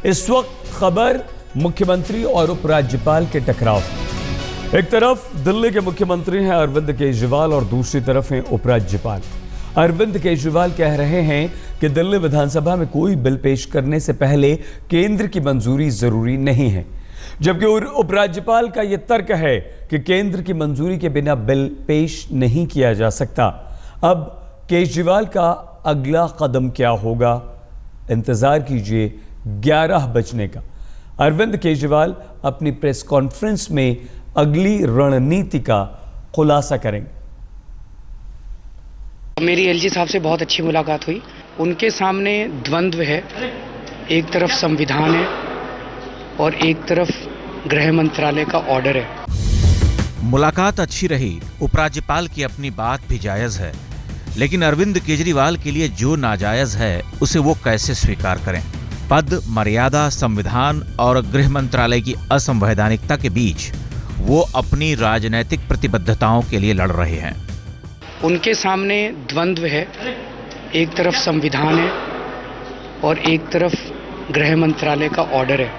इस वक्त खबर मुख्यमंत्री और उपराज्यपाल के टकराव। एक तरफ दिल्ली के मुख्यमंत्री हैं अरविंद केजरीवाल और दूसरी तरफ हैं उपराज्यपाल। अरविंद केजरीवाल कह रहे हैं कि दिल्ली विधानसभा में कोई बिल पेश करने से पहले केंद्र की मंजूरी जरूरी नहीं है, जबकि उपराज्यपाल का यह तर्क है कि केंद्र की मंजूरी के बिना बिल पेश नहीं किया जा सकता। अब केजरीवाल का अगला कदम क्या होगा, इंतजार कीजिए 11 बजने का। अरविंद केजरीवाल अपनी प्रेस कॉन्फ्रेंस में अगली रणनीति का खुलासा करेंगे। मेरी एलजी साहब से बहुत अच्छी मुलाकात हुई। उनके सामने द्वंद्व है, एक तरफ संविधान है और एक तरफ गृह मंत्रालय का ऑर्डर है। मुलाकात अच्छी रही, उपराज्यपाल की अपनी बात भी जायज है, लेकिन अरविंद केजरीवाल के लिए जो नाजायज है उसे वो कैसे स्वीकार करें। पद, मर्यादा, संविधान और गृह मंत्रालय की असंवैधानिकता के बीच वो अपनी राजनैतिक प्रतिबद्धताओं के लिए लड़ रहे हैं। उनके सामने द्वंद्व है, एक तरफ संविधान है और एक तरफ गृह मंत्रालय का ऑर्डर है।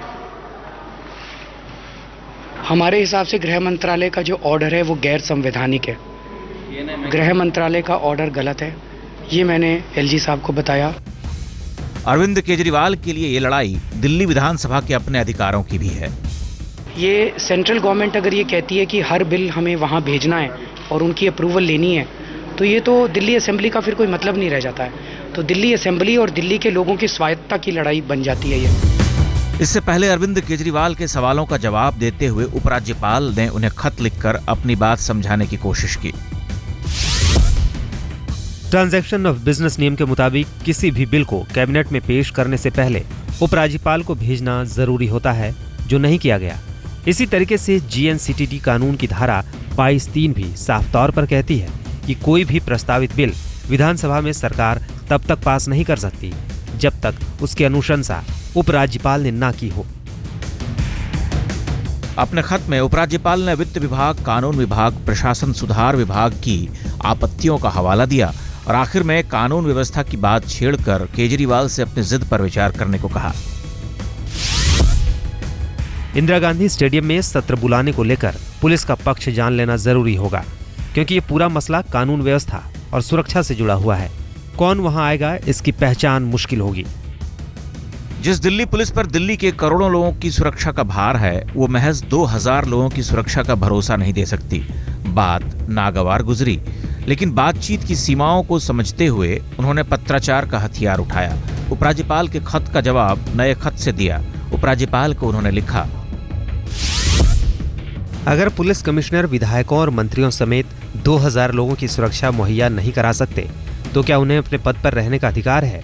हमारे हिसाब से गृह मंत्रालय का जो ऑर्डर है वो गैर संवैधानिक है। गृह मंत्रालय का ऑर्डर गलत है, ये मैंने एलजी साहब को बताया। अरविंद केजरीवाल के लिए ये लड़ाई दिल्ली विधानसभा के अपने अधिकारों की भी है। ये सेंट्रल गवर्नमेंट अगर ये कहती है कि हर बिल हमें वहाँ भेजना है और उनकी अप्रूवल लेनी है, तो ये तो दिल्ली असेंबली का फिर कोई मतलब नहीं रह जाता है। तो दिल्ली असेंबली और दिल्ली के लोगों की स्वायत्तता की लड़ाई बन जाती है ये। इससे पहले अरविंद केजरीवाल के सवालों का जवाब देते हुए उपराज्यपाल ने उन्हें खत लिखकर अपनी बात समझाने की कोशिश की। ट्रांजैक्शन ऑफ बिजनेस नियम के मुताबिक किसी भी बिल को कैबिनेट में पेश करने से पहले उपराज्यपाल को भेजना जरूरी होता है, जो नहीं किया गया। इसी तरीके से जीएनसीटीडी कानून की धारा 22(3) भी साफ तौर पर कहती है कि कोई भी प्रस्तावित बिल विधानसभा में सरकार तब तक पास नहीं कर सकती जब तक उसकी अनुशंसा उपराज्यपाल ने ना की हो। अपने खत में उपराज्यपाल ने वित्त विभाग, कानून विभाग, प्रशासन सुधार विभाग की आपत्तियों का हवाला दिया और आखिर में कानून व्यवस्था की बात छेड़कर केजरीवाल से अपनी जिद पर विचार करने को कहा। इंदिरा गांधी स्टेडियम में सत्र बुलाने को लेकर पुलिस का पक्ष जान लेना जरूरी होगा, क्योंकि ये पूरा मसला कानून व्यवस्था और सुरक्षा से जुड़ा हुआ है। कौन वहां आएगा, इसकी पहचान मुश्किल होगी। जिस दिल्ली पुलिस पर दिल्ली के करोड़ों लोगों की सुरक्षा का भार है, वो महज 2000 लोगों की सुरक्षा का भरोसा नहीं दे सकती। बात नागवार गुजरी, लेकिन बातचीत की सीमाओं को समझते हुए उन्होंने पत्राचार का हथियार उठाया। उपराज्यपाल के खत का जवाब नए खत से दिया। उपराज्यपाल को उन्होंने लिखा, अगर पुलिस कमिश्नर विधायकों और मंत्रियों समेत 2000 लोगों की सुरक्षा मुहैया नहीं करा सकते, तो क्या उन्हें अपने पद पर रहने का अधिकार है?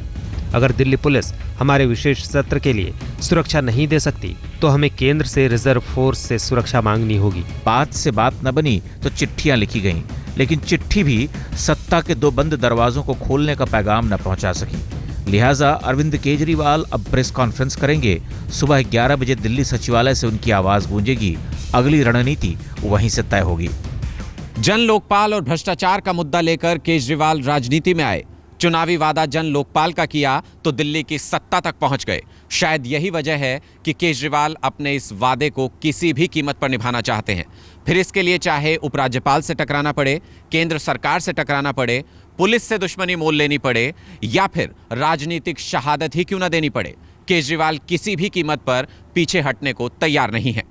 अगर दिल्ली पुलिस हमारे विशेष सत्र के लिए सुरक्षा नहीं दे सकती, तो हमें केंद्र से रिजर्व फोर्स से सुरक्षा मांगनी होगी। बात से बात न बनी तो चिट्ठियां लिखी गईं, लेकिन चिट्ठी भी सत्ता के 2 बंद दरवाजों को खोलने का पैगाम न पहुंचा सकी। लिहाजा अरविंद केजरीवाल अब प्रेस कॉन्फ्रेंस करेंगे। सुबह 11 बजे दिल्ली सचिवालय से उनकी आवाज गूंजेगी। अगली रणनीति वहीं से तय होगी। जन लोकपाल और भ्रष्टाचार का मुद्दा लेकर केजरीवाल राजनीति में आए। चुनावी वादा जन लोकपाल का किया तो दिल्ली की सत्ता तक पहुंच गए। शायद यही वजह है कि केजरीवाल अपने इस वादे को किसी भी कीमत पर निभाना चाहते हैं। फिर इसके लिए चाहे उपराज्यपाल से टकराना पड़े, केंद्र सरकार से टकराना पड़े, पुलिस से दुश्मनी मोल लेनी पड़े या फिर राजनीतिक शहादत ही क्यों न देनी पड़े, केजरीवाल किसी भी कीमत पर पीछे हटने को तैयार नहीं है।